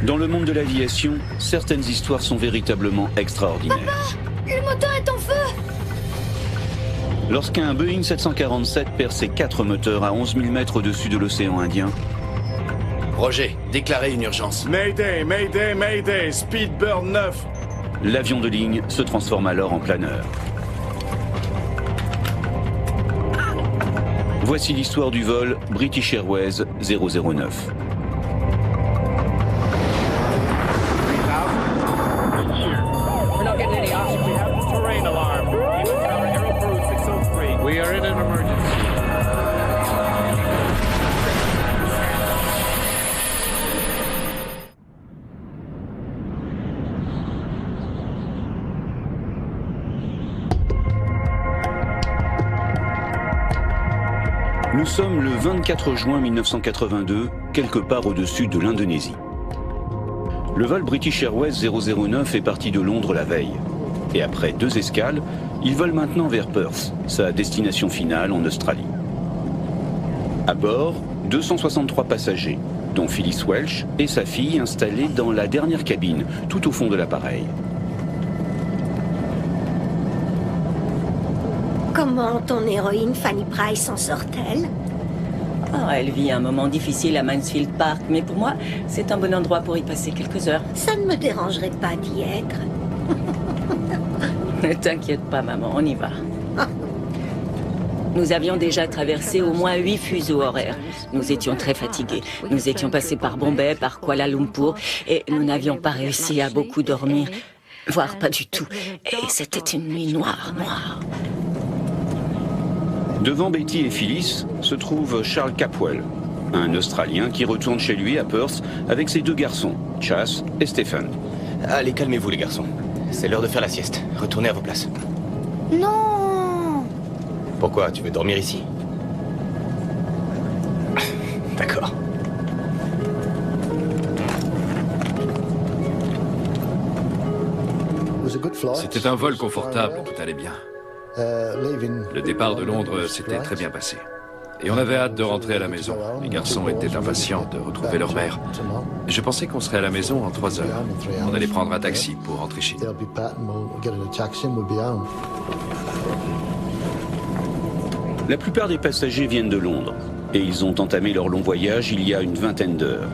Dans le monde de l'aviation, certaines histoires sont véritablement extraordinaires. Papa, le moteur est en feu! Lorsqu'un Boeing 747 perd ses 4 moteurs à 11 000 mètres au-dessus de l'océan Indien, Roger, déclarez une urgence. Mayday, Mayday, Mayday, Speedbird 9. l'avion de ligne se transforme alors en planeur. Voici l'histoire du vol British Airways 009. We are in an emergency. Nous sommes le 24 juin 1982, quelque part au-dessus de l'Indonésie. Le vol British Airways 009 est parti de Londres la veille. Et après 2 escales, il vole maintenant vers Perth, sa destination finale en Australie. À bord, 263 passagers, dont Phyllis Welch et sa fille installés dans la dernière cabine, tout au fond de l'appareil. Comment ton héroïne Fanny Price s'en sort-elle? Oh, elle vit un moment difficile à Mansfield Park, mais pour moi, c'est un bon endroit pour y passer quelques heures. Ça ne me dérangerait pas d'y être. Ne t'inquiète pas, maman, on y va. Nous avions déjà traversé au moins 8 fuseaux horaires. Nous étions très fatigués. Nous étions passés par Bombay, par Kuala Lumpur, et nous n'avions pas réussi à beaucoup dormir, voire pas du tout. Et c'était une nuit noire, noire. Devant Betty et Phyllis se trouve Charles Capwell, un Australien qui retourne chez lui à Perth avec ses 2 garçons, Chas et Stephen. Allez, calmez-vous les garçons. C'est l'heure de faire la sieste. Retournez à vos places. Non! Pourquoi? Tu veux dormir ici? D'accord. C'était un vol confortable, tout allait bien. Le départ de Londres s'était très bien passé. Et on avait hâte de rentrer à la maison. Les garçons étaient impatients de retrouver leur mère. Je pensais qu'on serait à la maison en 3 heures. On allait prendre un taxi pour rentrer chez nous. La plupart des passagers viennent de Londres et ils ont entamé leur long voyage il y a une vingtaine d'heures.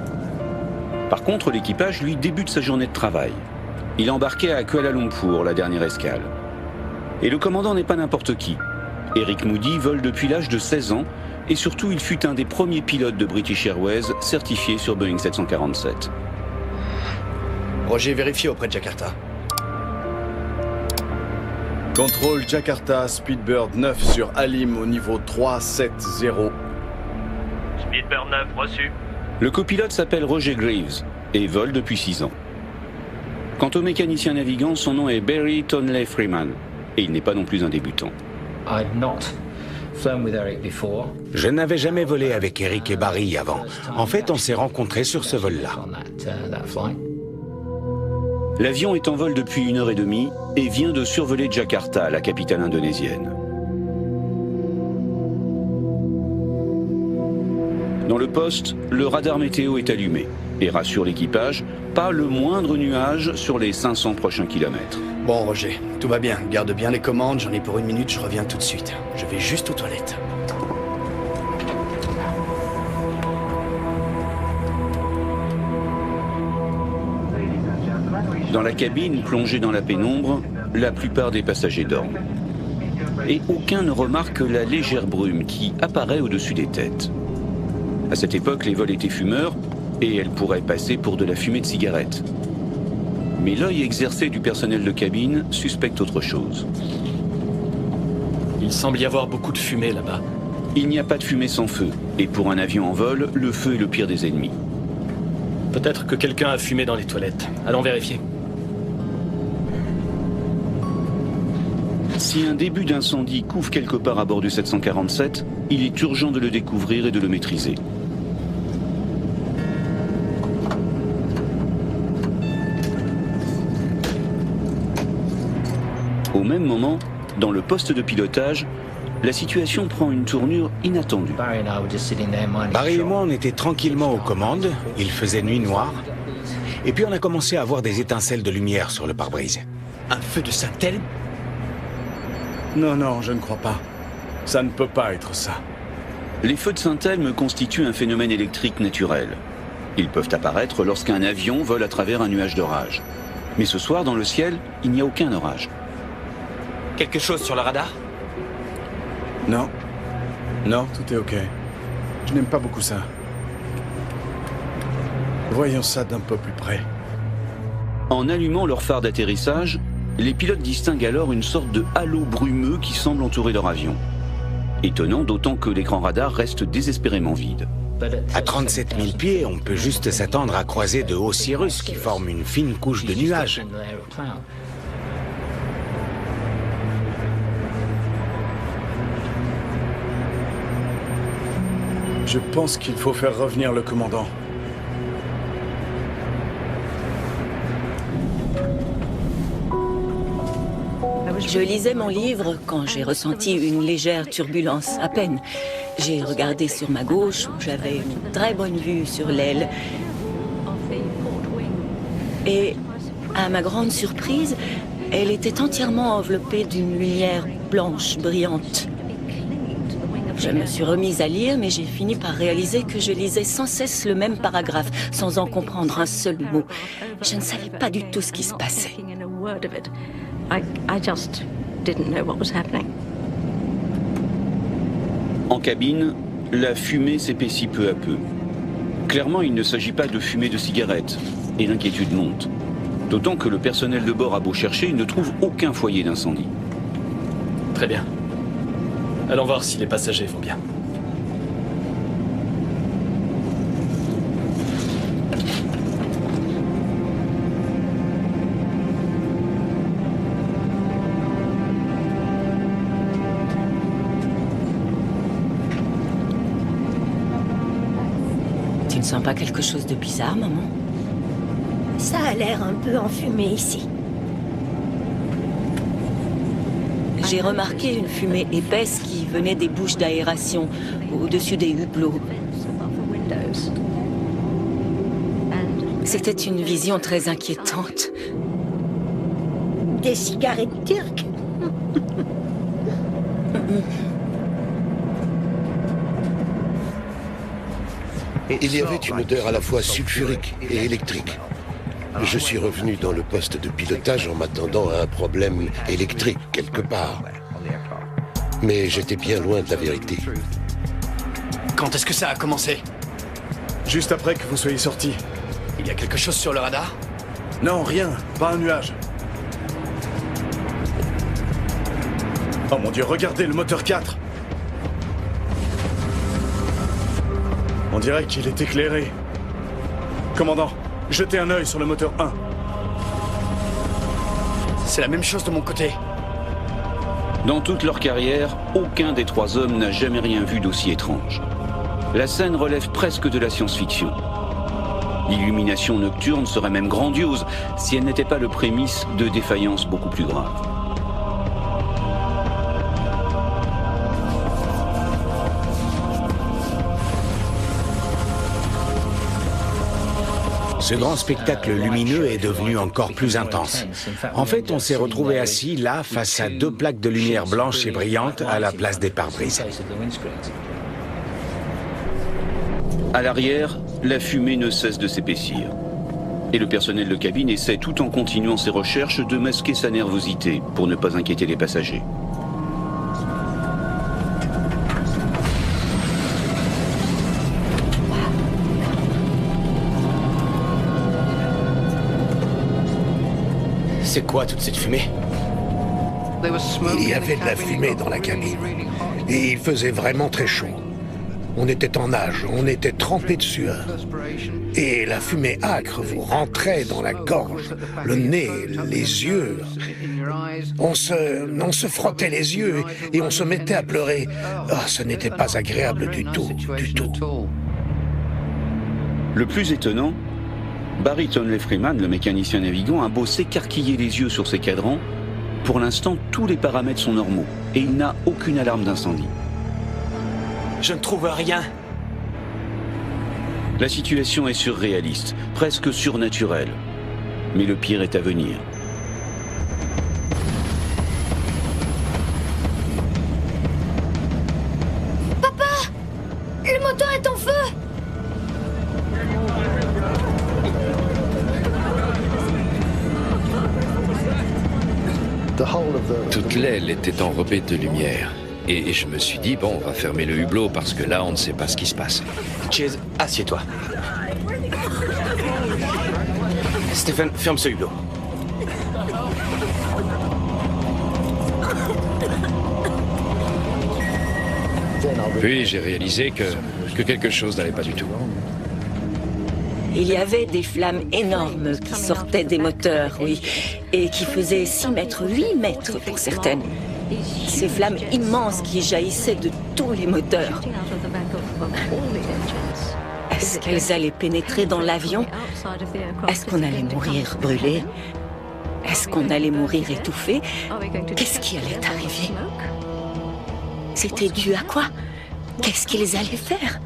Par contre, l'équipage, lui, débute sa journée de travail. Il embarquait à Kuala Lumpur, la dernière escale. Et le commandant n'est pas n'importe qui. Eric Moody vole depuis l'âge de 16 ans et surtout il fut un des premiers pilotes de British Airways certifié sur Boeing 747. Roger, vérifiez auprès de Jakarta. Contrôle Jakarta, Speedbird 9 sur Alim au niveau 370. Speedbird 9, reçu. Le copilote s'appelle Roger Graves et vole depuis 6 ans. Quant au mécanicien navigant, son nom est Barry Tonley Freeman et il n'est pas non plus un débutant. Je n'avais jamais volé avec Eric et Barry avant. En fait, on s'est rencontrés sur ce vol-là. L'avion est en vol depuis 1h30 et vient de survoler Jakarta, la capitale indonésienne. Dans le poste, le radar météo est allumé et rassure l'équipage, pas le moindre nuage sur les 500 prochains kilomètres. Bon, Roger, tout va bien. Garde bien les commandes, j'en ai pour 1 minute, je reviens tout de suite. Je vais juste aux toilettes. Dans la cabine, plongée dans la pénombre, la plupart des passagers dorment. Et aucun ne remarque la légère brume qui apparaît au-dessus des têtes. À cette époque, les vols étaient fumeurs et elle pourrait passer pour de la fumée de cigarette. Mais l'œil exercé du personnel de cabine suspecte autre chose. Il semble y avoir beaucoup de fumée là-bas. Il n'y a pas de fumée sans feu, et pour un avion en vol, le feu est le pire des ennemis. Peut-être que quelqu'un a fumé dans les toilettes. Allons vérifier. Si un début d'incendie couvre quelque part à bord du 747, il est urgent de le découvrir et de le maîtriser. Au même moment, dans le poste de pilotage, la situation prend une tournure inattendue. Barry et moi, on était tranquillement aux commandes. Il faisait nuit noire. Et puis on a commencé à voir des étincelles de lumière sur le pare-brise. Un feu de Saint-Elme? Non, non, je ne crois pas. Ça ne peut pas être ça. Les feux de Saint-Elme constituent un phénomène électrique naturel. Ils peuvent apparaître lorsqu'un avion vole à travers un nuage d'orage. Mais ce soir, dans le ciel, il n'y a aucun orage. Quelque chose sur le radar? Non. Non, tout est ok. Je n'aime pas beaucoup ça. Voyons ça d'un peu plus près. En allumant leur phare d'atterrissage, les pilotes distinguent alors une sorte de halo brumeux qui semble entourer leur avion. Étonnant, d'autant que l'écran radar reste désespérément vide. À 37 000 pieds, on peut juste s'attendre à croiser de hauts cirrus qui forment une fine couche de nuages. Je pense qu'il faut faire revenir le commandant. Je lisais mon livre quand j'ai ressenti une légère turbulence, à peine. J'ai regardé sur ma gauche, où j'avais une très bonne vue sur l'aile. Et, à ma grande surprise, elle était entièrement enveloppée d'une lumière blanche, brillante. Je me suis remise à lire, mais j'ai fini par réaliser que je lisais sans cesse le même paragraphe, sans en comprendre un seul mot. Je ne savais pas du tout ce qui se passait. En cabine, la fumée s'épaissit peu à peu. Clairement, il ne s'agit pas de fumée de cigarette, et l'inquiétude monte. D'autant que le personnel de bord a beau chercher, il ne trouve aucun foyer d'incendie. Très bien. Allons voir si les passagers vont bien. Tu ne sens pas quelque chose de bizarre, maman? Ça a l'air un peu enfumé ici. J'ai remarqué une fumée épaisse qui venait des bouches d'aération au-dessus des hublots. C'était une vision très inquiétante. Des cigarettes turques? Il y avait une odeur à la fois sulfurique et électrique. Je suis revenu dans le poste de pilotage en m'attendant à un problème électrique quelque part. Mais j'étais bien loin de la vérité. Quand est-ce que ça a commencé? Juste après que vous soyez sortis. Il y a quelque chose sur le radar? Non, rien. Pas un nuage. Oh mon Dieu, regardez le moteur 4. On dirait qu'il est éclairé. Commandant, jetez un œil sur le moteur 1. C'est la même chose de mon côté. Dans toute leur carrière, aucun des trois hommes n'a jamais rien vu d'aussi étrange. La scène relève presque de la science-fiction. L'illumination nocturne serait même grandiose si elle n'était pas le prémisse de défaillances beaucoup plus graves. Ce grand spectacle lumineux est devenu encore plus intense. En fait, on s'est retrouvé assis là, face à deux plaques de lumière blanche et brillante à la place des pare-brises. À l'arrière, la fumée ne cesse de s'épaissir. Et le personnel de cabine essaie, tout en continuant ses recherches, de masquer sa nervosité pour ne pas inquiéter les passagers. C'est quoi toute cette fumée? Il y avait de la fumée dans la cabine. Et il faisait vraiment très chaud. On était en nage, on était trempés de sueur. Et la fumée âcre vous rentrait dans la gorge, le nez, les yeux. On se frottait les yeux et on se mettait à pleurer. Ah, ce n'était pas agréable du tout, du tout. Le plus étonnant, Barry Tonley Freeman, le mécanicien navigant, a beau s'écarquiller les yeux sur ses cadrans. Pour l'instant, tous les paramètres sont normaux et il n'a aucune alarme d'incendie. Je ne trouve rien. La situation est surréaliste, presque surnaturelle. Mais le pire est à venir. Papa! Le moteur est en feu! Toute l'aile était enrobée de lumière. Et je me suis dit, bon, on va fermer le hublot parce que là, on ne sait pas ce qui se passe. Chase, assieds-toi. Stephen, ferme ce hublot. Puis j'ai réalisé que quelque chose n'allait pas du tout. Il y avait des flammes énormes qui sortaient des moteurs, oui, et qui faisaient 6 mètres, 8 mètres pour certaines. Ces flammes immenses qui jaillissaient de tous les moteurs. Est-ce qu'elles allaient pénétrer dans l'avion? Est-ce qu'on allait mourir brûlé? Est-ce qu'on allait mourir étouffé? Qu'est-ce qui allait arriver? C'était dû à quoi? Qu'est-ce qu'ils allaient faire?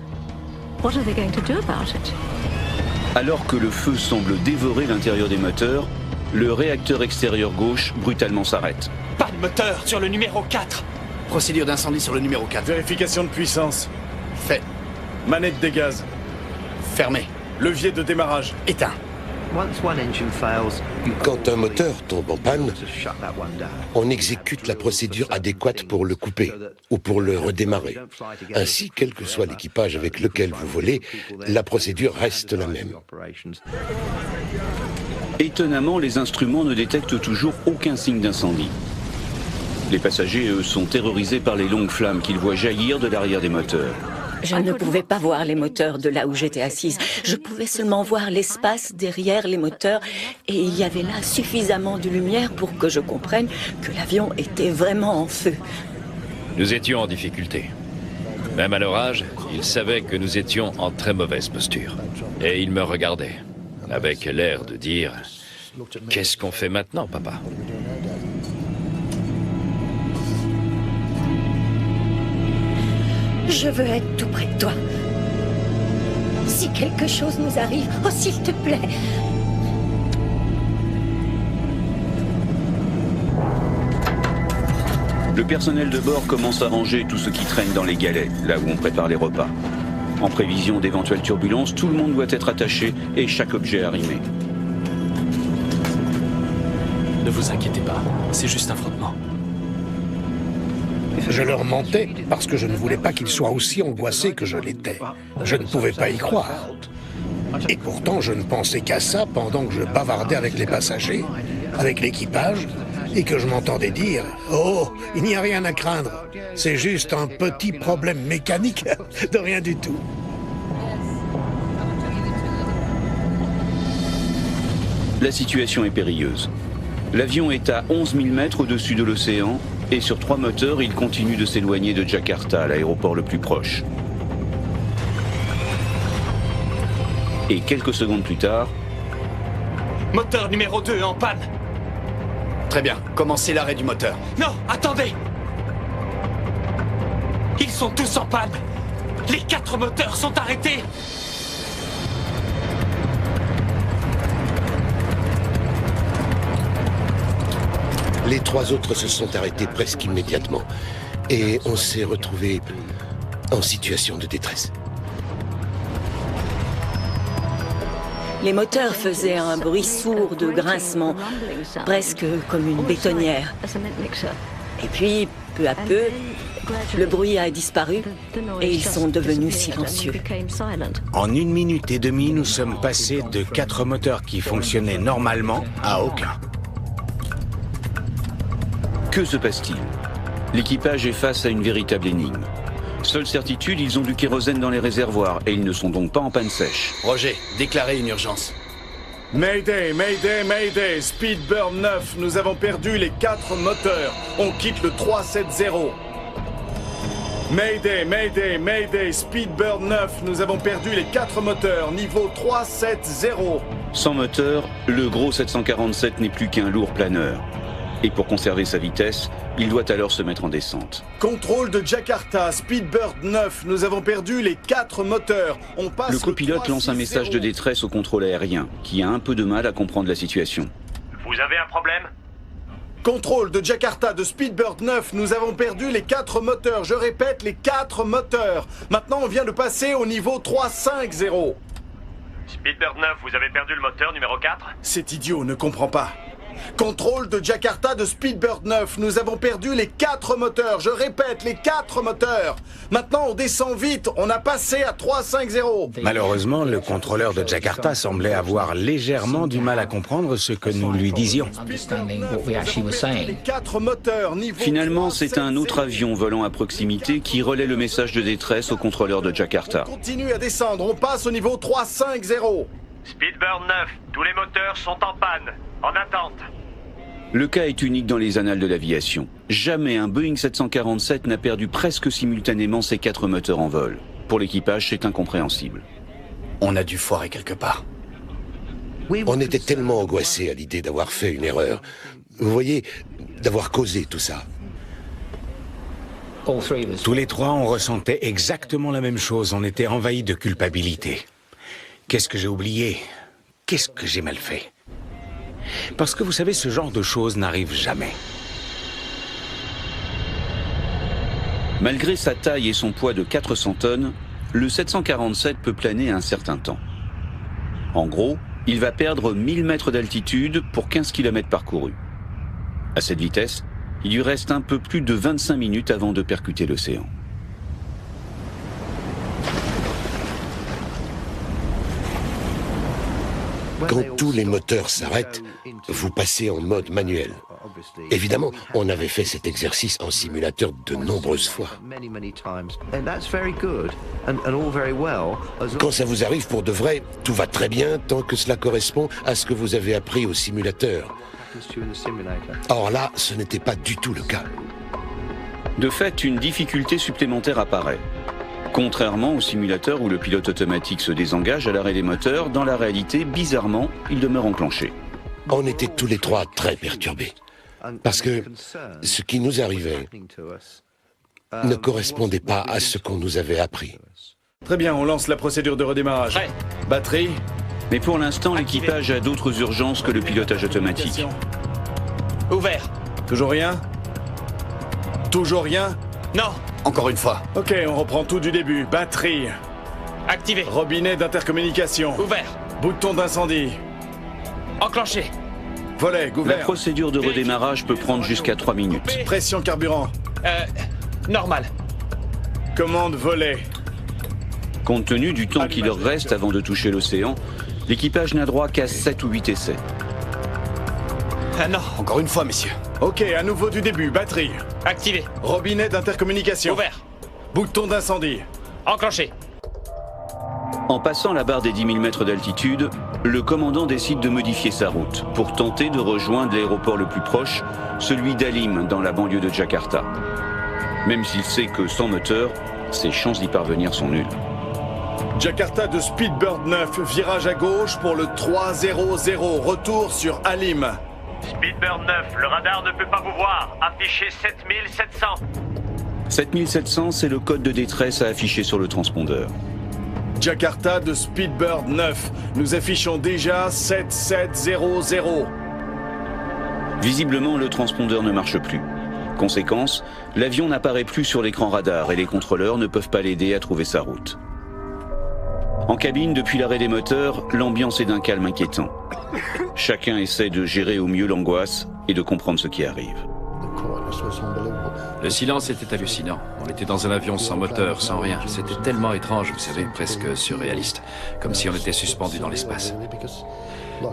Alors que le feu semble dévorer l'intérieur des moteurs, le réacteur extérieur gauche brutalement s'arrête. Pas de moteur sur le numéro 4. Procédure d'incendie sur le numéro 4. Vérification de puissance. Fait. Manette des gaz. Fermé. Levier de démarrage. Éteint. Quand un moteur tombe en panne, on exécute la procédure adéquate pour le couper ou pour le redémarrer. Ainsi, quel que soit l'équipage avec lequel vous volez, la procédure reste la même. Étonnamment, les instruments ne détectent toujours aucun signe d'incendie. Les passagers, eux, sont terrorisés par les longues flammes qu'ils voient jaillir de l'arrière des moteurs. Je ne pouvais pas voir les moteurs de là où j'étais assise. Je pouvais seulement voir l'espace derrière les moteurs et il y avait là suffisamment de lumière pour que je comprenne que l'avion était vraiment en feu. Nous étions en difficulté. Même à leur âge, ils savaient que nous étions en très mauvaise posture. Et ils me regardaient, avec l'air de dire « Qu'est-ce qu'on fait maintenant, papa ?» Je veux être tout près de toi. Si quelque chose nous arrive, oh s'il te plaît. Le personnel de bord commence à ranger tout ce qui traîne dans les galets, là où on prépare les repas. En prévision d'éventuelles turbulences, tout le monde doit être attaché et chaque objet arrimé. Ne vous inquiétez pas, c'est juste un frottement. Je leur mentais parce que je ne voulais pas qu'ils soient aussi angoissés que je l'étais. Je ne pouvais pas y croire. Et pourtant, je ne pensais qu'à ça pendant que je bavardais avec les passagers, avec l'équipage, et que je m'entendais dire « Oh, il n'y a rien à craindre, c'est juste un petit problème mécanique de rien du tout. » La situation est périlleuse. L'avion est à 11 000 mètres au-dessus de l'océan et sur 3 moteurs, il continue de s'éloigner de Jakarta, l'aéroport le plus proche. Et quelques secondes plus tard... Moteur numéro 2 en panne. Très bien, commencez l'arrêt du moteur. Non, attendez! Ils sont tous en panne. Les 4 moteurs sont arrêtés. Les 3 autres se sont arrêtés presque immédiatement. Et on s'est retrouvés en situation de détresse. Les moteurs faisaient un bruit sourd de grincement, presque comme une bétonnière. Et puis, peu à peu, le bruit a disparu et ils sont devenus silencieux. En 1 minute et demie, nous sommes passés de 4 moteurs qui fonctionnaient normalement à aucun. Que se passe-t-il? L'équipage est face à une véritable énigme. Seule certitude, ils ont du kérosène dans les réservoirs et ils ne sont donc pas en panne sèche. Roger, déclarez une urgence. Mayday, Mayday, Mayday, Speedbird 9, nous avons perdu les 4 moteurs. On quitte le 370. Mayday, Mayday, Mayday, Speedbird 9, nous avons perdu les 4 moteurs, niveau 370. Sans moteur, le gros 747 n'est plus qu'un lourd planeur. Et pour conserver sa vitesse, Il doit alors se mettre en descente. Contrôle de Jakarta, Speedbird 9, nous avons perdu les 4 moteurs. On passe le copilote lance un message de détresse au contrôle aérien, qui a un peu de mal à comprendre la situation. Vous avez un problème? Contrôle de Jakarta de Speedbird 9, nous avons perdu les 4 moteurs. Je répète, les 4 moteurs. Maintenant, on vient de passer au niveau 350. Speedbird 9, vous avez perdu le moteur numéro 4? Cet idiot ne comprend pas. Contrôle de Jakarta de Speedbird 9, nous avons perdu les 4 moteurs. Je répète, les 4 moteurs. Maintenant, on descend vite, on a passé à 350. Malheureusement, le contrôleur de Jakarta semblait avoir légèrement du mal à comprendre ce que nous lui disions. Finalement, c'est un autre avion volant à proximité qui relaie le message de détresse au contrôleur de Jakarta. On continue à descendre, on passe au niveau 350. Speedbird 9, tous les moteurs sont en panne, en attente. Le cas est unique dans les annales de l'aviation. Jamais un Boeing 747 n'a perdu presque simultanément ses 4 moteurs en vol. Pour l'équipage, c'est incompréhensible. On a dû foirer quelque part. On était tellement angoissés à l'idée d'avoir fait une erreur. Vous voyez, d'avoir causé tout ça. Tous les trois, on ressentait exactement la même chose. On était envahis de culpabilité. Qu'est-ce que j'ai oublié? Qu'est-ce que j'ai mal fait? Parce que vous savez, ce genre de choses n'arrive jamais. Malgré sa taille et son poids de 400 tonnes, le 747 peut planer un certain temps. En gros, il va perdre 1000 mètres d'altitude pour 15 km parcourus. À cette vitesse, il lui reste un peu plus de 25 minutes avant de percuter l'océan. Quand tous les moteurs s'arrêtent, vous passez en mode manuel. Évidemment, on avait fait cet exercice en simulateur de nombreuses fois. Quand ça vous arrive pour de vrai, tout va très bien tant que cela correspond à ce que vous avez appris au simulateur. Or là, ce n'était pas du tout le cas. De fait, une difficulté supplémentaire apparaît. Contrairement au simulateur où le pilote automatique se désengage à l'arrêt des moteurs, dans la réalité, bizarrement, il demeure enclenché. On était tous les trois très perturbés. Parce que ce qui nous arrivait ne correspondait pas à ce qu'on nous avait appris. Très bien, on lance la procédure de redémarrage. Prêt. Batterie. Mais pour l'instant, l'équipage a d'autres urgences que le pilotage automatique. Ouvert. Toujours rien? Toujours rien? Non. Encore une fois. Ok, on reprend tout du début. Batterie. Activé. Robinet d'intercommunication. Ouvert. Bouton d'incendie. Enclenché. Volet, ouvert. La procédure de redémarrage peut prendre jusqu'à 3 minutes. Pression carburant. Normal. Commande volet. Compte tenu du temps qui leur reste avant de toucher l'océan, l'équipage n'a droit qu'à 7 ou 8 essais. Non. Encore une fois, messieurs. Ok, à nouveau du début. Batterie. Activé. Robinet d'intercommunication. Ouvert. Bouton d'incendie. Enclenché. En passant la barre des 10 000 mètres d'altitude, le commandant décide de modifier sa route pour tenter de rejoindre l'aéroport le plus proche, celui d'Alim, dans la banlieue de Jakarta. Même s'il sait que sans moteur, ses chances d'y parvenir sont nulles. Jakarta de Speedbird 9, virage à gauche pour le 300, retour sur Alim. Speedbird 9, le radar ne peut pas vous voir. Affichez 7700. 7700, c'est le code de détresse à afficher sur le transpondeur. Jakarta de Speedbird 9, nous affichons déjà 7700. Visiblement, le transpondeur ne marche plus. Conséquence, l'avion n'apparaît plus sur l'écran radar et les contrôleurs ne peuvent pas l'aider à trouver sa route. En cabine, depuis l'arrêt des moteurs, l'ambiance est d'un calme inquiétant. Chacun essaie de gérer au mieux l'angoisse et de comprendre ce qui arrive. Le silence était hallucinant. On était dans un avion sans moteur, sans rien. C'était tellement étrange, vous savez, presque surréaliste. Comme si on était suspendu dans l'espace.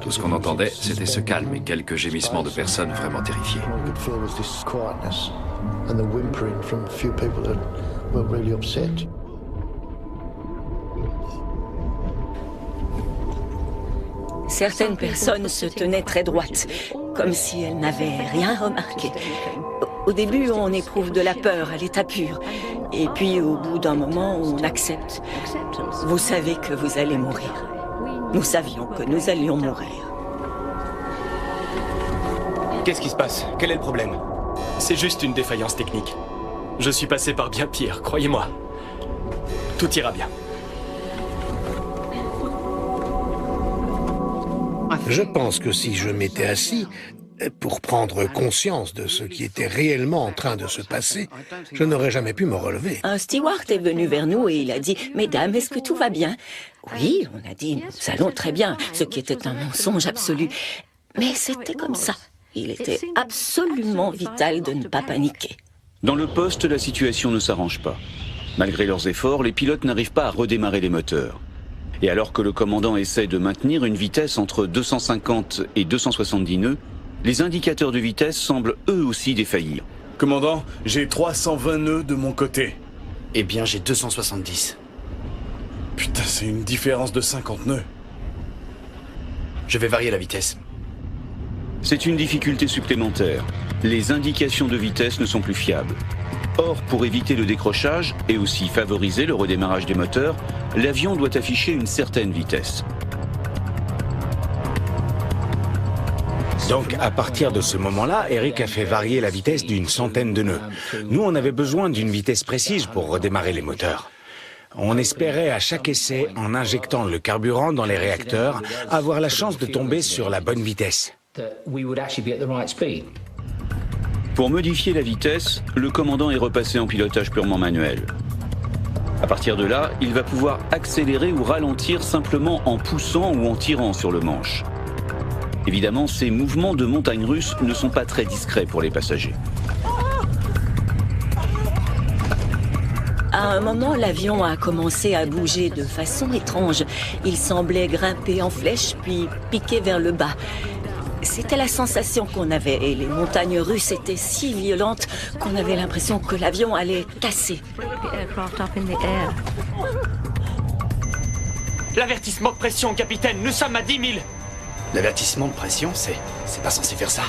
Tout ce qu'on entendait, c'était ce calme et quelques gémissements de personnes vraiment terrifiées. Certaines personnes se tenaient très droites, comme si elles n'avaient rien remarqué. Au début, on éprouve de la peur à l'état pur. Et puis, au bout d'un moment, on accepte. Vous savez que vous allez mourir. Nous savions que nous allions mourir. Qu'est-ce qui se passe? Quel est le problème? C'est juste une défaillance technique. Je suis passé par bien pire, croyez-moi. Tout ira bien. Je pense que si je m'étais assis pour prendre conscience de ce qui était réellement en train de se passer, je n'aurais jamais pu me relever. Un steward est venu vers nous et il a dit « Mesdames, est-ce que tout va bien ?» Oui, on a dit « Nous allons très bien », ce qui était un mensonge absolu. Mais c'était comme ça. Il était absolument vital de ne pas paniquer. Dans le poste, la situation ne s'arrange pas. Malgré leurs efforts, les pilotes n'arrivent pas à redémarrer les moteurs. Et alors que le commandant essaie de maintenir une vitesse entre 250 et 270 nœuds, les indicateurs de vitesse semblent eux aussi défaillir. Commandant, j'ai 320 nœuds de mon côté. Eh bien, j'ai 270. Putain, c'est une différence de 50 nœuds. Je vais varier la vitesse. C'est une difficulté supplémentaire. Les indications de vitesse ne sont plus fiables. Or, pour éviter le décrochage et aussi favoriser le redémarrage des moteurs, l'avion doit afficher une certaine vitesse. Donc, à partir de ce moment-là, Eric a fait varier la vitesse d'une centaine de nœuds. Nous, on avait besoin d'une vitesse précise pour redémarrer les moteurs. On espérait à chaque essai, en injectant le carburant dans les réacteurs, avoir la chance de tomber sur la bonne vitesse. Pour modifier la vitesse, le commandant est repassé en pilotage purement manuel. À partir de là, il va pouvoir accélérer ou ralentir simplement en poussant ou en tirant sur le manche. Évidemment, ces mouvements de montagne russe ne sont pas très discrets pour les passagers. À un moment, l'avion a commencé à bouger de façon étrange. Il semblait grimper en flèche, puis piquer vers le bas. C'était la sensation qu'on avait, et les montagnes russes étaient si violentes qu'on avait l'impression que l'avion allait casser. L'avertissement de pression, capitaine, nous sommes à 10 000. L'avertissement de pression, c'est pas censé faire ça.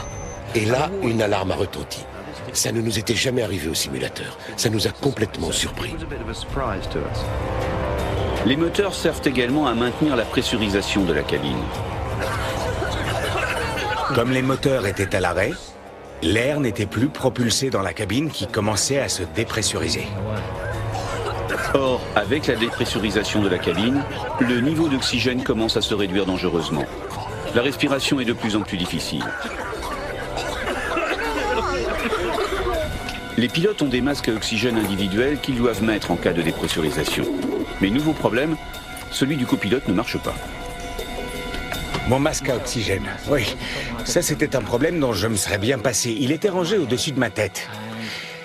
Et là, une alarme a retenti. Ça ne nous était jamais arrivé au simulateur. Ça nous a complètement surpris. Les moteurs servent également à maintenir la pressurisation de la cabine. Comme les moteurs étaient à l'arrêt, l'air n'était plus propulsé dans la cabine qui commençait à se dépressuriser. Or, avec la dépressurisation de la cabine, le niveau d'oxygène commence à se réduire dangereusement. La respiration est de plus en plus difficile. Les pilotes ont des masques à oxygène individuels qu'ils doivent mettre en cas de dépressurisation. Mais nouveau problème, celui du copilote ne marche pas. Mon masque à oxygène, oui. Ça, c'était un problème dont je me serais bien passé. Il était rangé au-dessus de ma tête.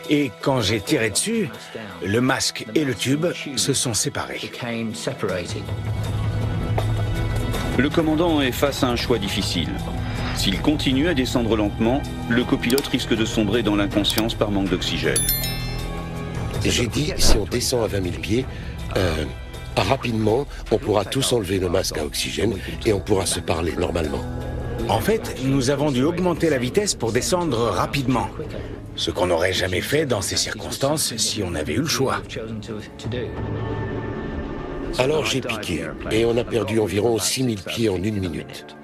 Et quand j'ai tiré dessus, le masque et le tube se sont séparés. Le commandant est face à un choix difficile. S'il continue à descendre lentement, le copilote risque de sombrer dans l'inconscience par manque d'oxygène. J'ai dit, si on descend à 20 000 pieds, rapidement, on pourra tous enlever nos masques à oxygène et on pourra se parler normalement. En fait, nous avons dû augmenter la vitesse pour descendre rapidement. Ce qu'on n'aurait jamais fait dans ces circonstances si on avait eu le choix. Alors j'ai piqué et on a perdu environ 6 000 pieds en 1 minute.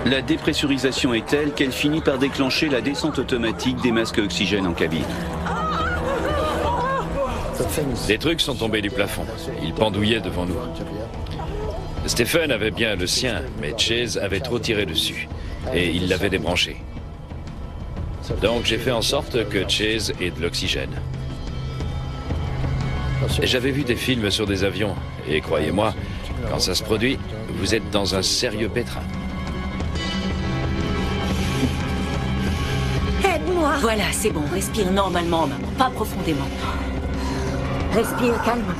La dépressurisation est telle qu'elle finit par déclencher la descente automatique des masques à oxygène en cabine. Des trucs sont tombés du plafond. Ils pendouillaient devant nous. Stephen avait bien le sien, mais Chase avait trop tiré dessus. Et il l'avait débranché. Donc j'ai fait en sorte que Chase ait de l'oxygène. J'avais vu des films sur des avions. Et croyez-moi, quand ça se produit, vous êtes dans un sérieux pétrin. Aide-moi. Voilà, c'est bon, respire normalement, maman, pas profondément. Respire calmement.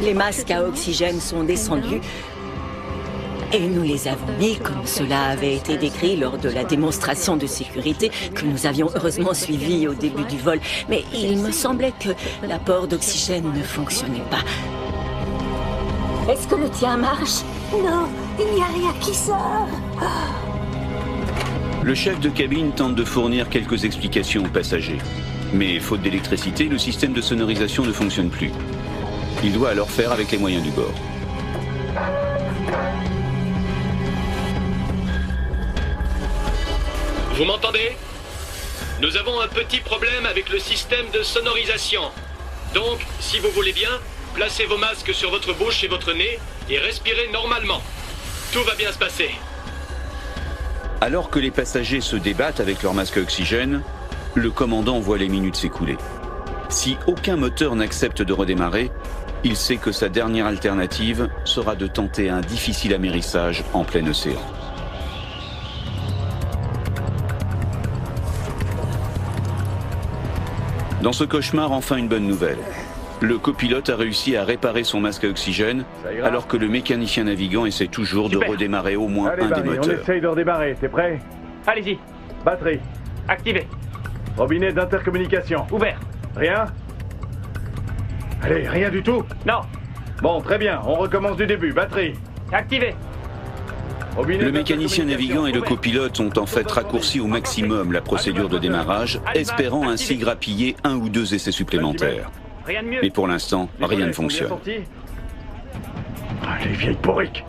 Les masques à oxygène sont descendus et nous les avons mis comme cela avait été décrit lors de la démonstration de sécurité que nous avions heureusement suivie au début du vol. Mais il me semblait que l'apport d'oxygène ne fonctionnait pas. Est-ce que le tien marche? Non, il n'y a rien qui sort. Le chef de cabine tente de fournir quelques explications aux passagers. Mais faute d'électricité, le système de sonorisation ne fonctionne plus. Il doit alors faire avec les moyens du bord. Vous m'entendez? Nous avons un petit problème avec le système de sonorisation. Donc, si vous voulez bien, placez vos masques sur votre bouche et votre nez et respirez normalement. Tout va bien se passer. Alors que les passagers se débattent avec leur masque à oxygène, le commandant voit les minutes s'écouler. Si aucun moteur n'accepte de redémarrer, il sait que sa dernière alternative sera de tenter un difficile amérissage en plein océan. Dans ce cauchemar, enfin une bonne nouvelle. Le copilote a réussi à réparer son masque à oxygène, alors que le mécanicien navigant essaie toujours de redémarrer au moins un des moteurs. On essaye de redémarrer, t'es prêt? Allez-y. Batterie. Activé. Robinet d'intercommunication. Ouvert. Rien? Allez, rien du tout? Non. Bon, très bien, on recommence du début. Batterie. Activé. Le mécanicien navigant et le copilote ont en fait raccourci au maximum la procédure de démarrage, espérant ainsi grappiller un ou deux essais supplémentaires. Mais pour l'instant, rien ne fonctionne. Les vieilles porriques.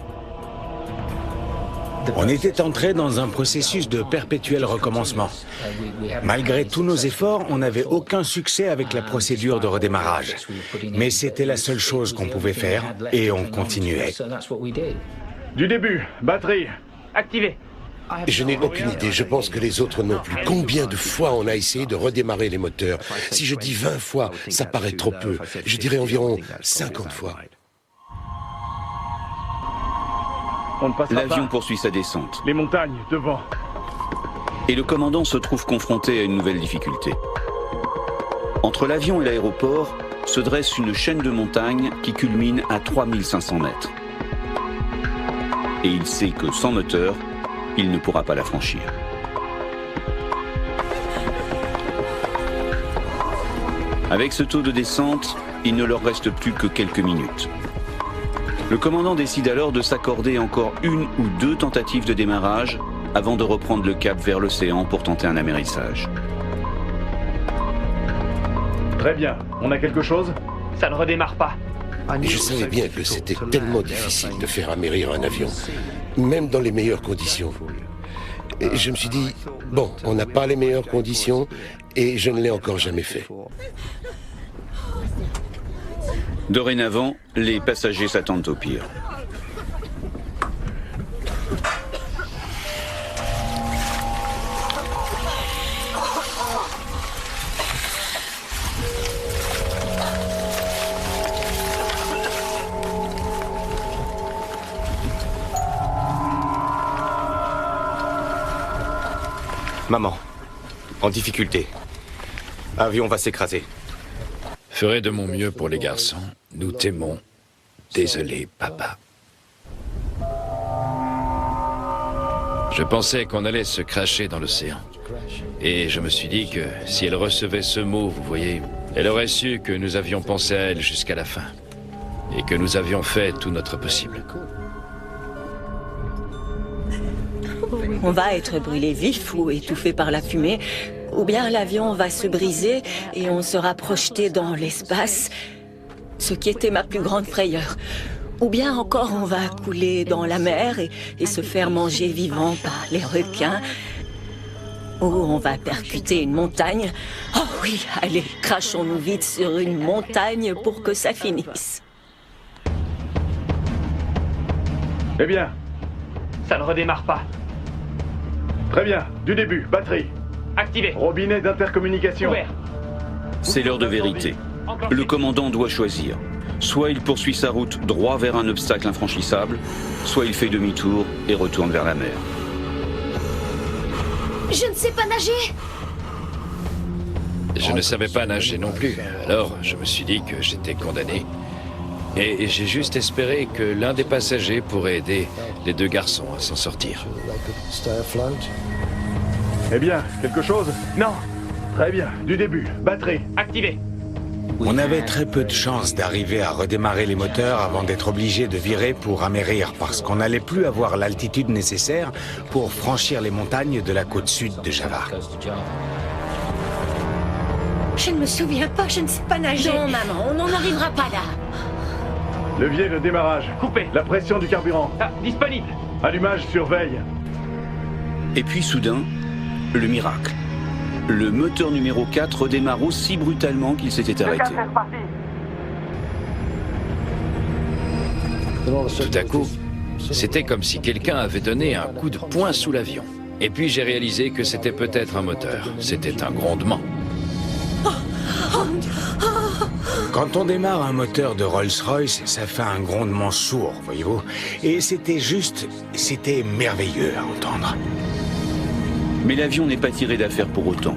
On était entré dans un processus de perpétuel recommencement. Malgré tous nos efforts, on n'avait aucun succès avec la procédure de redémarrage. Mais c'était la seule chose qu'on pouvait faire et on continuait. Du début, batterie. Activé. Je n'ai aucune idée, je pense que les autres non plus. Combien de fois on a essayé de redémarrer les moteurs? Si je dis 20 fois, ça paraît trop peu. Je dirais environ 50 fois. L'avion poursuit sa descente. Les montagnes, devant. Et le commandant se trouve confronté à une nouvelle difficulté. Entre l'avion et l'aéroport se dresse une chaîne de montagnes qui culmine à 3500 mètres. Et il sait que sans moteur, il ne pourra pas la franchir. Avec ce taux de descente, il ne leur reste plus que quelques minutes. Le commandant décide alors de s'accorder encore une ou deux tentatives de démarrage avant de reprendre le cap vers l'océan pour tenter un amérissage. Très bien. On a quelque chose? Ça ne redémarre pas. Et je savais bien que c'était tellement difficile de faire amérir un avion, même dans les meilleures conditions. Et je me suis dit, bon, on n'a pas les meilleures conditions et je ne l'ai encore jamais fait. Dorénavant, les passagers s'attendent au pire. Maman, en difficulté. Avion va s'écraser. Ferai de mon mieux pour les garçons. Nous t'aimons. Désolé, papa. Je pensais qu'on allait se cracher dans l'océan. Et je me suis dit que si elle recevait ce mot, vous voyez, elle aurait su que nous avions pensé à elle jusqu'à la fin. Et que nous avions fait tout notre possible. On va être brûlé vif ou étouffé par la fumée, ou bien l'avion va se briser et on sera projeté dans l'espace, ce qui était ma plus grande frayeur. Ou bien encore on va couler dans la mer et se faire manger vivant par les requins. Ou on va percuter une montagne. Oh oui, allez, crachons-nous vite sur une montagne pour que ça finisse. Eh bien, ça ne redémarre pas. Très bien, du début, batterie. Activé. Robinet d'intercommunication. Ouvert. C'est l'heure de vérité. Le commandant doit choisir. Soit il poursuit sa route droit vers un obstacle infranchissable, soit il fait demi-tour et retourne vers la mer. Je ne sais pas nager. Je ne savais pas nager non plus, alors je me suis dit que j'étais condamné. Et j'ai juste espéré que l'un des passagers pourrait aider les deux garçons à s'en sortir. Eh bien, quelque chose? Non. Très bien, du début, batterie. Activé. On avait très peu de chances d'arriver à redémarrer les moteurs avant d'être obligés de virer pour amérir, parce qu'on n'allait plus avoir l'altitude nécessaire pour franchir les montagnes de la côte sud de Java. Je ne me souviens pas, je ne sais pas nager. Non, maman, on n'en arrivera pas là. Levier de démarrage. Coupé. La pression du carburant. Disponible. Allumage sur veille. Et puis soudain, le miracle. Le moteur numéro 4 redémarre aussi brutalement qu'il s'était arrêté. Tout à coup, c'était comme si quelqu'un avait donné un coup de poing sous l'avion. Et puis j'ai réalisé que c'était peut-être un moteur. C'était un grondement. Quand on démarre un moteur de Rolls-Royce, ça fait un grondement sourd, voyez-vous. Et c'était merveilleux à entendre. Mais l'avion n'est pas tiré d'affaire pour autant.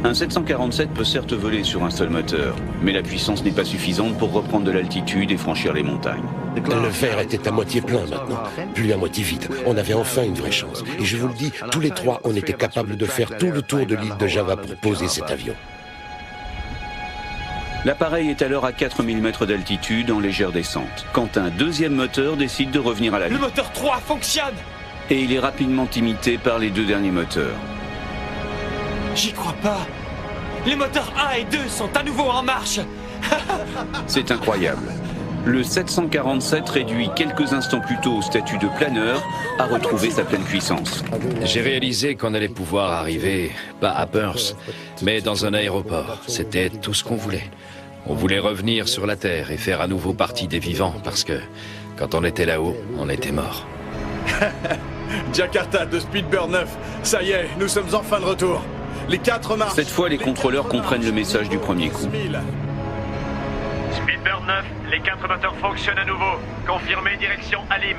Un 747 peut certes voler sur un seul moteur, mais la puissance n'est pas suffisante pour reprendre de l'altitude et franchir les montagnes. Le verre était à moitié plein maintenant, plus à moitié vide. On avait enfin une vraie chance. Et je vous le dis, tous les trois, on était capables de faire tout le tour de l'île de Java pour poser cet avion. L'appareil est alors à 4000 mètres d'altitude en légère descente, quand un deuxième moteur décide de revenir à la vie. Le moteur 3 fonctionne! Et il est rapidement imité par les deux derniers moteurs. J'y crois pas. Les moteurs 1 et 2 sont à nouveau en marche. C'est incroyable. Le 747, réduit quelques instants plus tôt au statut de planeur, a retrouvé sa pleine puissance. J'ai réalisé qu'on allait pouvoir arriver, pas à Perth, mais dans un aéroport. C'était tout ce qu'on voulait. On voulait revenir sur la Terre et faire à nouveau partie des vivants, parce que quand on était là-haut, on était morts. Jakarta de Speedbird 9, ça y est, nous sommes enfin de retour. Les 4 marches. Cette fois, les contrôleurs comprennent le message du premier coup. Speedbird 9, les 4 moteurs fonctionnent à nouveau. Confirmé, direction Alim.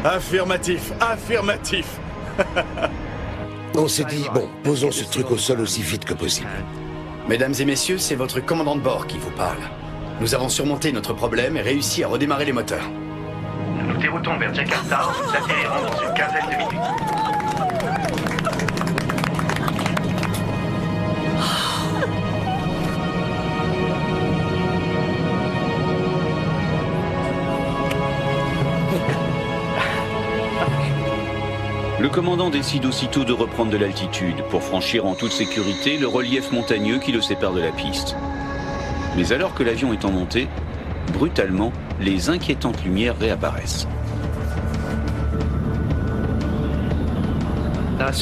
Affirmatif, affirmatif. On s'est dit, bon, posons ce truc au sol aussi vite que possible. Mesdames et messieurs, c'est votre commandant de bord qui vous parle. Nous avons surmonté notre problème et réussi à redémarrer les moteurs. Nous nous déroutons vers Jakarta, nous atterrirons dans une quinzaine de minutes. Le commandant décide aussitôt de reprendre de l'altitude pour franchir en toute sécurité le relief montagneux qui le sépare de la piste. Mais alors que l'avion est en montée, brutalement, les inquiétantes lumières réapparaissent.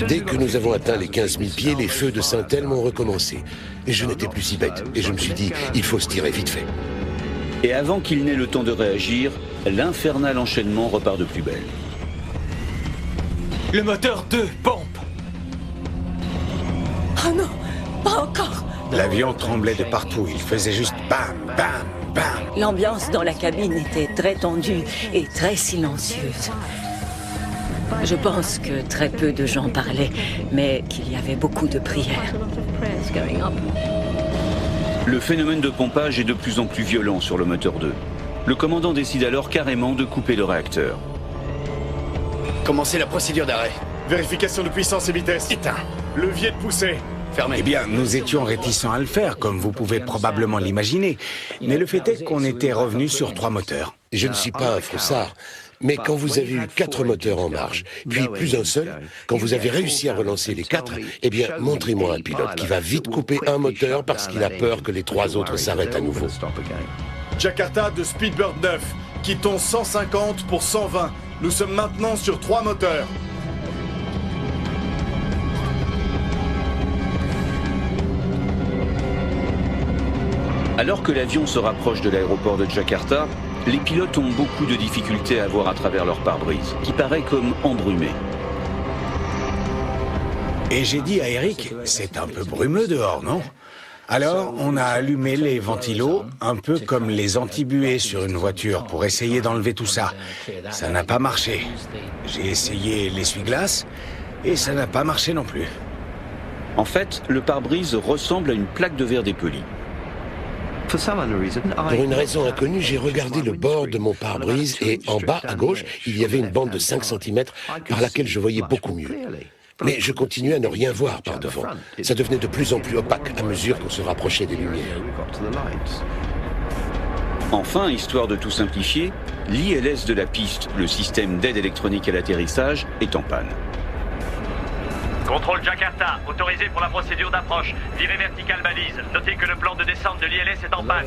Dès que nous avons atteint les 15 000 pieds, les feux de Saint-Elme ont recommencé. Et je n'étais plus si bête. Et je me suis dit, il faut se tirer vite fait. Et avant qu'il n'ait le temps de réagir, l'infernal enchaînement repart de plus belle. Le moteur 2 pompe. Oh non, pas encore. L'avion tremblait de partout, il faisait juste bam, bam, bam. L'ambiance dans la cabine était très tendue et très silencieuse. Je pense que très peu de gens parlaient, mais qu'il y avait beaucoup de prières. Le phénomène de pompage est de plus en plus violent sur le moteur 2. Le commandant décide alors carrément de couper le réacteur. Commencez la procédure d'arrêt. Vérification de puissance et vitesse. Éteint. Levier de poussée. Fermé. Eh bien, nous étions réticents à le faire, comme vous pouvez probablement l'imaginer. Mais le fait est qu'on était revenu sur 3 moteurs. Je ne suis pas un froussard, mais quand vous avez eu 4 moteurs en marche, puis plus un seul, quand vous avez réussi à relancer les 4, eh bien, montrez-moi un pilote qui va vite couper un moteur parce qu'il a peur que les 3 autres s'arrêtent à nouveau. Jakarta de Speedbird 9, quittons 150 pour 120. Nous sommes maintenant sur 3 moteurs. Alors que l'avion se rapproche de l'aéroport de Jakarta, les pilotes ont beaucoup de difficultés à voir à travers leur pare-brise, qui paraît comme embrumé. Et j'ai dit à Eric, c'est un peu brumeux dehors, non? Alors, on a allumé les ventilos, un peu comme les antibuées sur une voiture, pour essayer d'enlever tout ça. Ça n'a pas marché. J'ai essayé l'essuie-glace, et ça n'a pas marché non plus. En fait, le pare-brise ressemble à une plaque de verre dépoli. Pour une raison inconnue, j'ai regardé le bord de mon pare-brise et en bas, à gauche, il y avait une bande de 5 cm par laquelle je voyais beaucoup mieux. Mais je continuais à ne rien voir par devant. Ça devenait de plus en plus opaque à mesure qu'on se rapprochait des lumières. Enfin, histoire de tout simplifier, l'ILS de la piste, le système d'aide électronique à l'atterrissage, est en panne. Contrôle Jakarta, autorisé pour la procédure d'approche. Virée verticale balise. Notez que le plan de descente de l'ILS est en panne.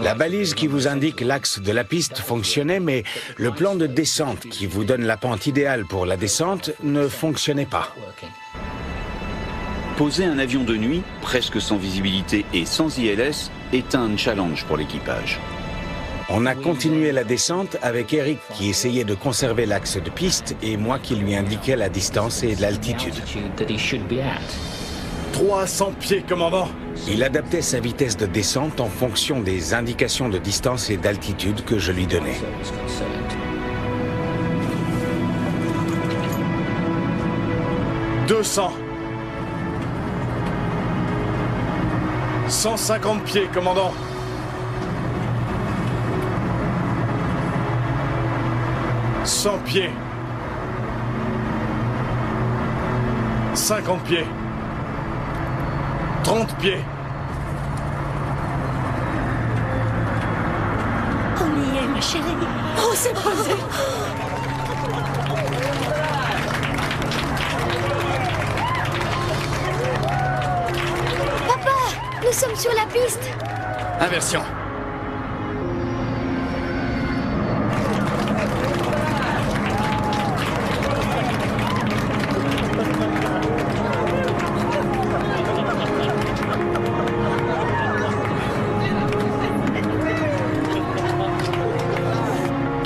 La balise qui vous indique l'axe de la piste fonctionnait, mais le plan de descente qui vous donne la pente idéale pour la descente ne fonctionnait pas. Poser un avion de nuit, presque sans visibilité et sans ILS, est un challenge pour l'équipage. On a continué la descente avec Eric qui essayait de conserver l'axe de piste et moi qui lui indiquais la distance et l'altitude. 300 pieds, commandant. Il adaptait sa vitesse de descente en fonction des indications de distance et d'altitude que je lui donnais. « 200. 150 pieds, commandant. 100 pieds. 50 pieds. 30 pieds. On y est, ma chérie. Oh, c'est posé. Papa, nous sommes sur la piste. Inversion.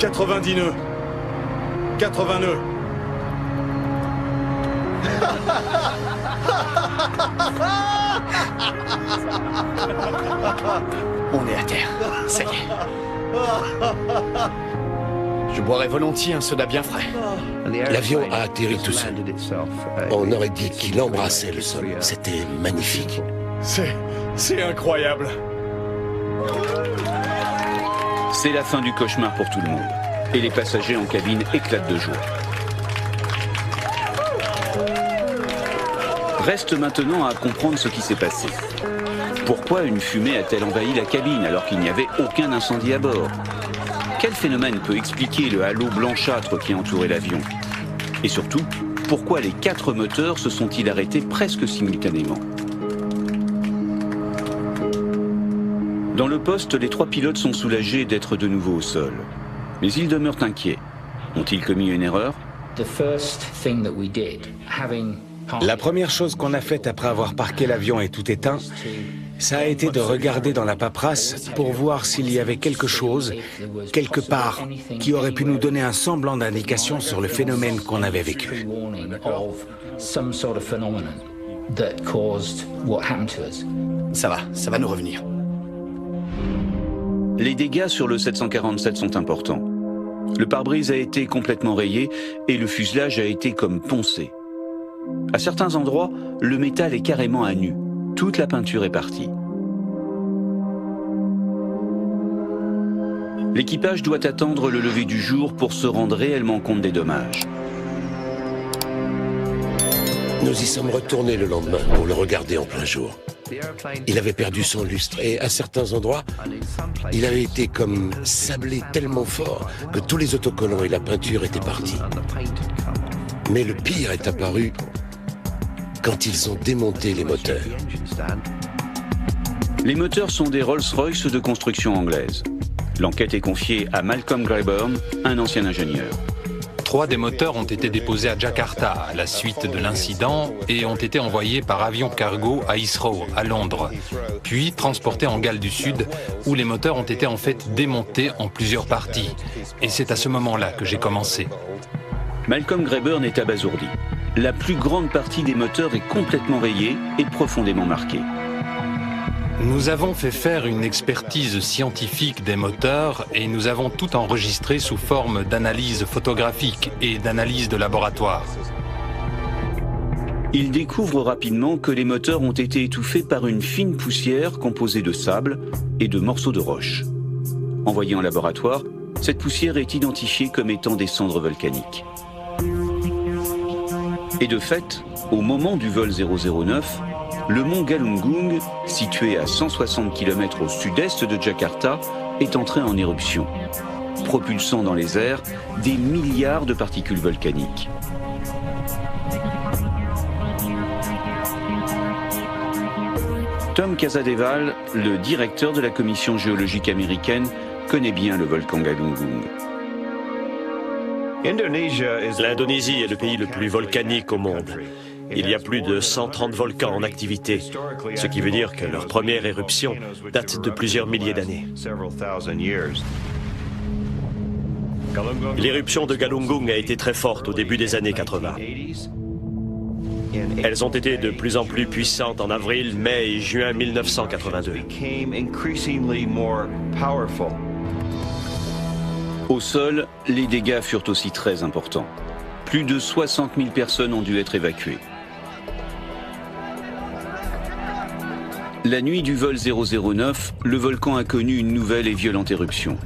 « 90 nœuds. 80 nœuds. On est à terre. Ça y est. Je boirais volontiers un soda bien frais. L'avion a atterri tout seul. On aurait dit qu'il embrassait le sol. C'était magnifique. C'est incroyable. C'est la fin du cauchemar pour tout le monde. Et les passagers en cabine éclatent de joie. Reste maintenant à comprendre ce qui s'est passé. Pourquoi une fumée a-t-elle envahi la cabine alors qu'il n'y avait aucun incendie à bord? Quel phénomène peut expliquer le halo blanchâtre qui entourait l'avion? Et surtout, pourquoi les 4 moteurs se sont-ils arrêtés presque simultanément? Dans le poste, les 3 pilotes sont soulagés d'être de nouveau au sol. Mais ils demeurent inquiets. Ont-ils commis une erreur? La première chose qu'on a faite après avoir parqué l'avion et tout éteint, ça a été de regarder dans la paperasse pour voir s'il y avait quelque chose, quelque part, qui aurait pu nous donner un semblant d'indication sur le phénomène qu'on avait vécu. Ça va nous revenir. Les dégâts sur le 747 sont importants. Le pare-brise a été complètement rayé et le fuselage a été comme poncé. À certains endroits, le métal est carrément à nu. Toute la peinture est partie. L'équipage doit attendre le lever du jour pour se rendre réellement compte des dommages. Nous y sommes retournés le lendemain pour le regarder en plein jour. Il avait perdu son lustre et à certains endroits, il avait été comme sablé tellement fort que tous les autocollants et la peinture étaient partis. Mais le pire est apparu quand ils ont démonté les moteurs. Les moteurs sont des Rolls-Royce de construction anglaise. L'enquête est confiée à Malcolm Grayburn, un ancien ingénieur. 3 des moteurs ont été déposés à Jakarta à la suite de l'incident et ont été envoyés par avion cargo à Heathrow, à Londres, puis transportés en Galles du Sud où les moteurs ont été en fait démontés en plusieurs parties. Et c'est à ce moment-là que j'ai commencé. Malcolm Grayburn est abasourdi. La plus grande partie des moteurs est complètement rayée et profondément marquée. Nous avons fait faire une expertise scientifique des moteurs et nous avons tout enregistré sous forme d'analyse photographique et d'analyse de laboratoire. Il découvre rapidement que les moteurs ont été étouffés par une fine poussière composée de sable et de morceaux de roche. Envoyée en laboratoire, cette poussière est identifiée comme étant des cendres volcaniques. Et de fait, au moment du vol 009, le mont Galunggung, situé à 160 km au sud-est de Jakarta, est entré en éruption, propulsant dans les airs des milliards de particules volcaniques. Tom Casadevall, le directeur de la commission géologique américaine, connaît bien le volcan Galunggung. L'Indonésie est le pays le plus volcanique au monde. Il y a plus de 130 volcans en activité, ce qui veut dire que leur première éruption date de plusieurs milliers d'années. L'éruption de Galunggung a été très forte au début des années 80. Elles ont été de plus en plus puissantes en avril, mai et juin 1982. Au sol, les dégâts furent aussi très importants. Plus de 60 000 personnes ont dû être évacuées. La nuit du vol 009, le volcan a connu une nouvelle et violente éruption.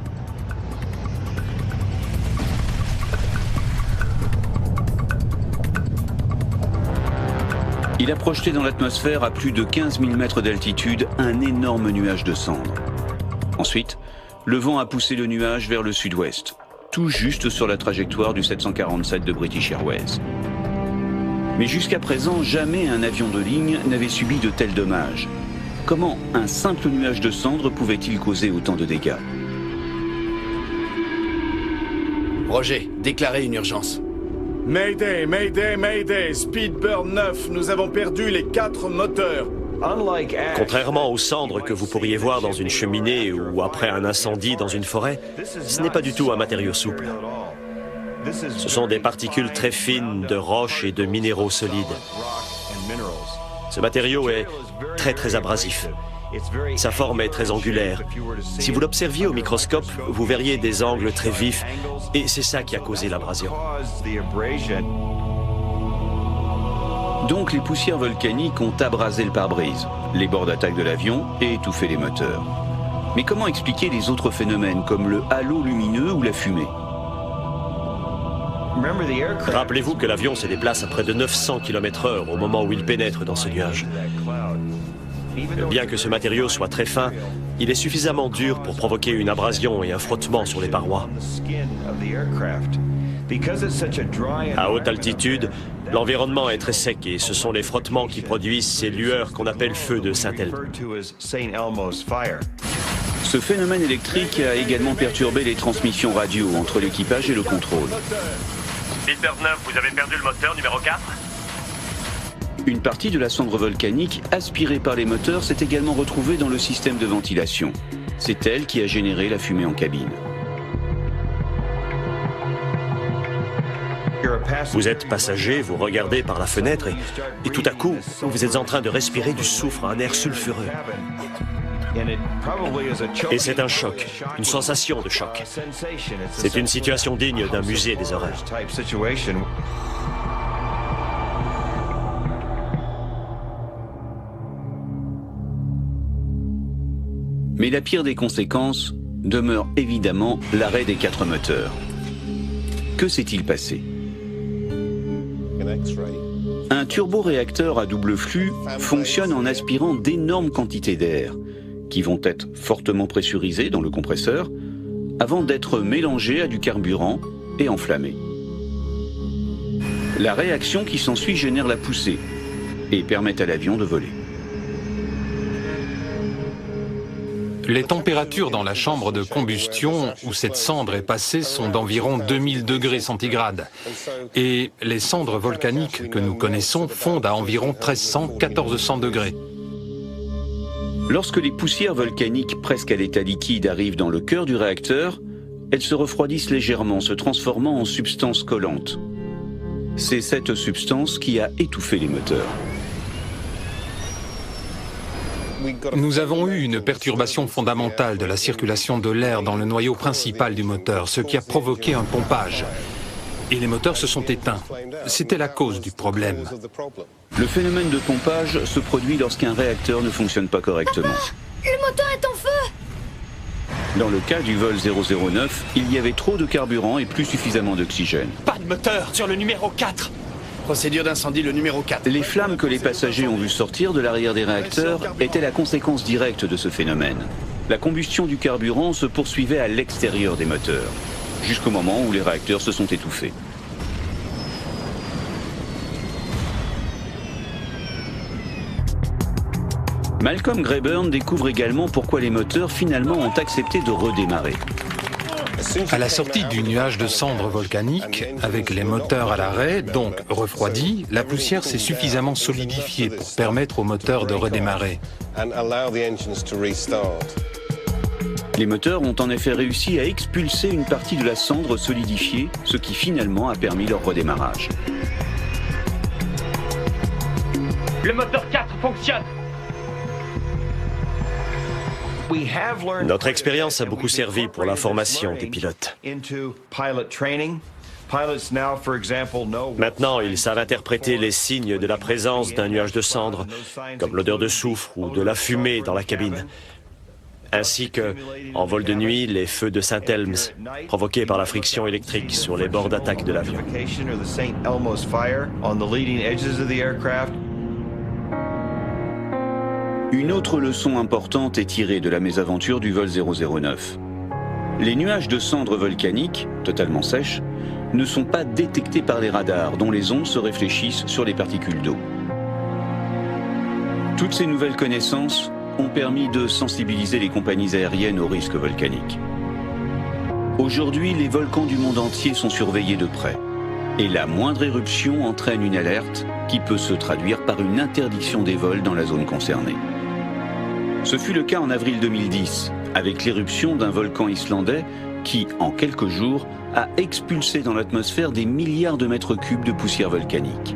Il a projeté dans l'atmosphère à plus de 15 000 mètres d'altitude un énorme nuage de cendres. Ensuite, le vent a poussé le nuage vers le sud-ouest, tout juste sur la trajectoire du 747 de British Airways. Mais jusqu'à présent, jamais un avion de ligne n'avait subi de tels dommages. Comment un simple nuage de cendres pouvait-il causer autant de dégâts? Roger, déclarez une urgence. Mayday, Mayday, Mayday, Speedbird 9, nous avons perdu les 4 moteurs. Contrairement aux cendres que vous pourriez voir dans une cheminée ou après un incendie dans une forêt, ce n'est pas du tout un matériau souple. Ce sont des particules très fines de roches et de minéraux solides. Ce matériau est très abrasif. Sa forme est très angulaire. Si vous l'observiez au microscope, vous verriez des angles très vifs et c'est ça qui a causé l'abrasion. Donc les poussières volcaniques ont abrasé le pare-brise, les bords d'attaque de l'avion et étouffé les moteurs. Mais comment expliquer les autres phénomènes comme le halo lumineux ou la fumée? Rappelez-vous que l'avion se déplace à près de 900 km/h au moment où il pénètre dans ce nuage. Bien que ce matériau soit très fin, il est suffisamment dur pour provoquer une abrasion et un frottement sur les parois. À haute altitude, l'environnement est très sec et ce sont les frottements qui produisent ces lueurs qu'on appelle feux de Saint-Elme. Ce phénomène électrique a également perturbé les transmissions radio entre l'équipage et le contrôle. Speedbird 9, vous avez perdu le moteur numéro 4 ? Une partie de la cendre volcanique, aspirée par les moteurs, s'est également retrouvée dans le système de ventilation. C'est elle qui a généré la fumée en cabine. Vous êtes passager, vous regardez par la fenêtre et tout à coup, vous êtes en train de respirer du soufre, un air sulfureux. Et c'est un choc, une sensation de choc. C'est une situation digne d'un musée des horreurs. Mais la pire des conséquences demeure évidemment l'arrêt des 4 moteurs. Que s'est-il passé? Un turboréacteur à double flux fonctionne en aspirant d'énormes quantités d'air, qui vont être fortement pressurisés dans le compresseur, avant d'être mélangés à du carburant et enflammés. La réaction qui s'ensuit génère la poussée et permet à l'avion de voler. Les températures dans la chambre de combustion où cette cendre est passée sont d'environ 2000 degrés centigrades. Et les cendres volcaniques que nous connaissons fondent à environ 1300-1400 degrés. Lorsque les poussières volcaniques presque à l'état liquide arrivent dans le cœur du réacteur, elles se refroidissent légèrement, se transformant en substance collante. C'est cette substance qui a étouffé les moteurs. Nous avons eu une perturbation fondamentale de la circulation de l'air dans le noyau principal du moteur, ce qui a provoqué un pompage. Et les moteurs se sont éteints. C'était la cause du problème. Le phénomène de pompage se produit lorsqu'un réacteur ne fonctionne pas correctement. Papa, le moteur est en feu! Dans le cas du vol 009, il y avait trop de carburant et plus suffisamment d'oxygène. Pas de moteur sur le numéro 4! Procédure d'incendie le numéro 4. Les flammes que les passagers ont vu sortir de l'arrière des réacteurs étaient la conséquence directe de ce phénomène. La combustion du carburant se poursuivait à l'extérieur des moteurs, jusqu'au moment où les réacteurs se sont étouffés. Malcolm Greyburn découvre également pourquoi les moteurs finalement ont accepté de redémarrer. À la sortie du nuage de cendres volcaniques, avec les moteurs à l'arrêt, donc refroidis, la poussière s'est suffisamment solidifiée pour permettre aux moteurs de redémarrer. Les moteurs ont en effet réussi à expulser une partie de la cendre solidifiée, ce qui finalement a permis leur redémarrage. Le moteur 4 fonctionne. Notre expérience a beaucoup servi pour la formation des pilotes. Maintenant, ils savent interpréter les signes de la présence d'un nuage de cendres, comme l'odeur de soufre ou de la fumée dans la cabine. Ainsi que, en vol de nuit, les feux de Saint-Elms, provoqués par la friction électrique sur les bords d'attaque de l'avion. Une autre leçon importante est tirée de la mésaventure du vol 009. Les nuages de cendres volcaniques, totalement sèches, ne sont pas détectés par les radars dont les ondes se réfléchissent sur les particules d'eau. Toutes ces nouvelles connaissances ont permis de sensibiliser les compagnies aériennes aux risques volcaniques. Aujourd'hui, les volcans du monde entier sont surveillés de près. Et la moindre éruption entraîne une alerte qui peut se traduire par une interdiction des vols dans la zone concernée. Ce fut le cas en avril 2010, avec l'éruption d'un volcan islandais qui, en quelques jours, a expulsé dans l'atmosphère des milliards de mètres cubes de poussière volcanique.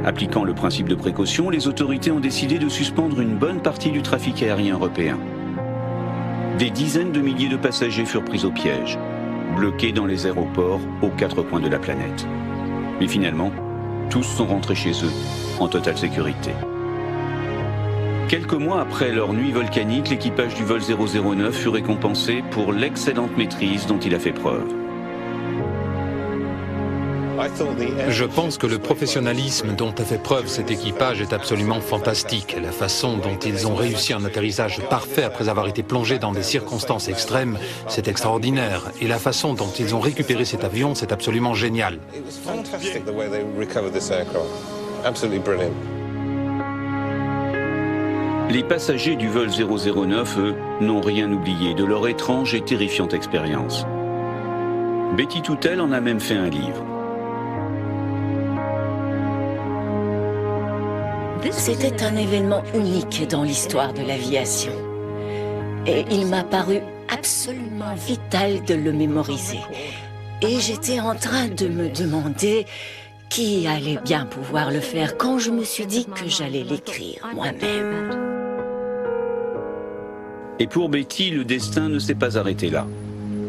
Appliquant le principe de précaution, les autorités ont décidé de suspendre une bonne partie du trafic aérien européen. Des dizaines de milliers de passagers furent pris au piège, bloqués dans les aéroports aux quatre coins de la planète. Mais finalement, tous sont rentrés chez eux, en totale sécurité. Quelques mois après leur nuit volcanique, l'équipage du vol 009 fut récompensé pour l'excellente maîtrise dont il a fait preuve. Je pense que le professionnalisme dont a fait preuve cet équipage est absolument fantastique. La façon dont ils ont réussi un atterrissage parfait après avoir été plongés dans des circonstances extrêmes, c'est extraordinaire. Et la façon dont ils ont récupéré cet avion, c'est absolument génial. Les passagers du vol 009, eux, n'ont rien oublié de leur étrange et terrifiante expérience. Betty Toutel en a même fait un livre. C'était un événement unique dans l'histoire de l'aviation. Et il m'a paru absolument vital de le mémoriser. Et j'étais en train de me demander qui allait bien pouvoir le faire quand je me suis dit que j'allais l'écrire moi-même. Et pour Betty, le destin ne s'est pas arrêté là.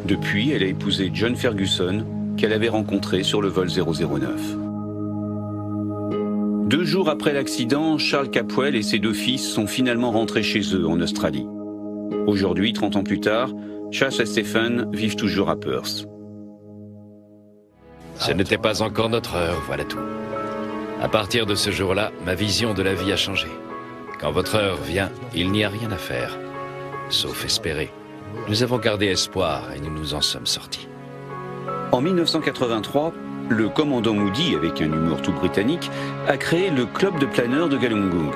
Depuis, elle a épousé John Ferguson, qu'elle avait rencontré sur le vol 009. 2 jours après l'accident, Charles Capwell et ses 2 fils sont finalement rentrés chez eux en Australie. Aujourd'hui, 30 ans plus tard, Chas et Stephen vivent toujours à Perth. Ce n'était pas encore notre heure, voilà tout. À partir de ce jour-là, ma vision de la vie a changé. Quand votre heure vient, il n'y a rien à faire, sauf espérer. Nous avons gardé espoir et nous nous en sommes sortis. En 1983, le commandant Moody, avec un humour tout britannique, a créé le club de planeurs de Galunggung.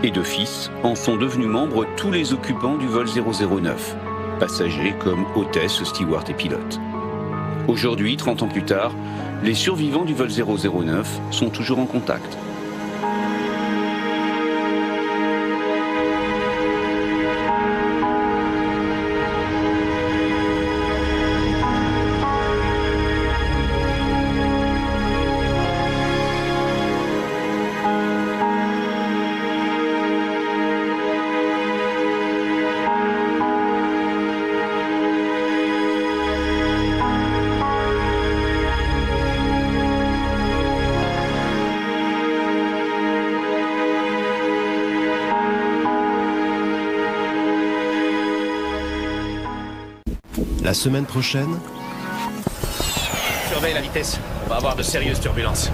Et de fils en sont devenus membres tous les occupants du vol 009, passagers comme hôtesses, stewards et pilotes. Aujourd'hui, 30 ans plus tard, les survivants du vol 009 sont toujours en contact. La semaine prochaine... Surveille la vitesse, on va avoir de sérieuses turbulences.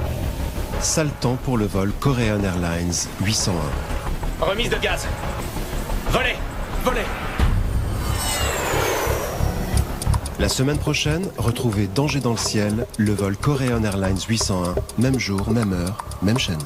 Sale temps pour le vol Korean Airlines 801. Remise de gaz. Volez, volez. La semaine prochaine, retrouvez Danger dans le ciel, le vol Korean Airlines 801, même jour, même heure, même chaîne.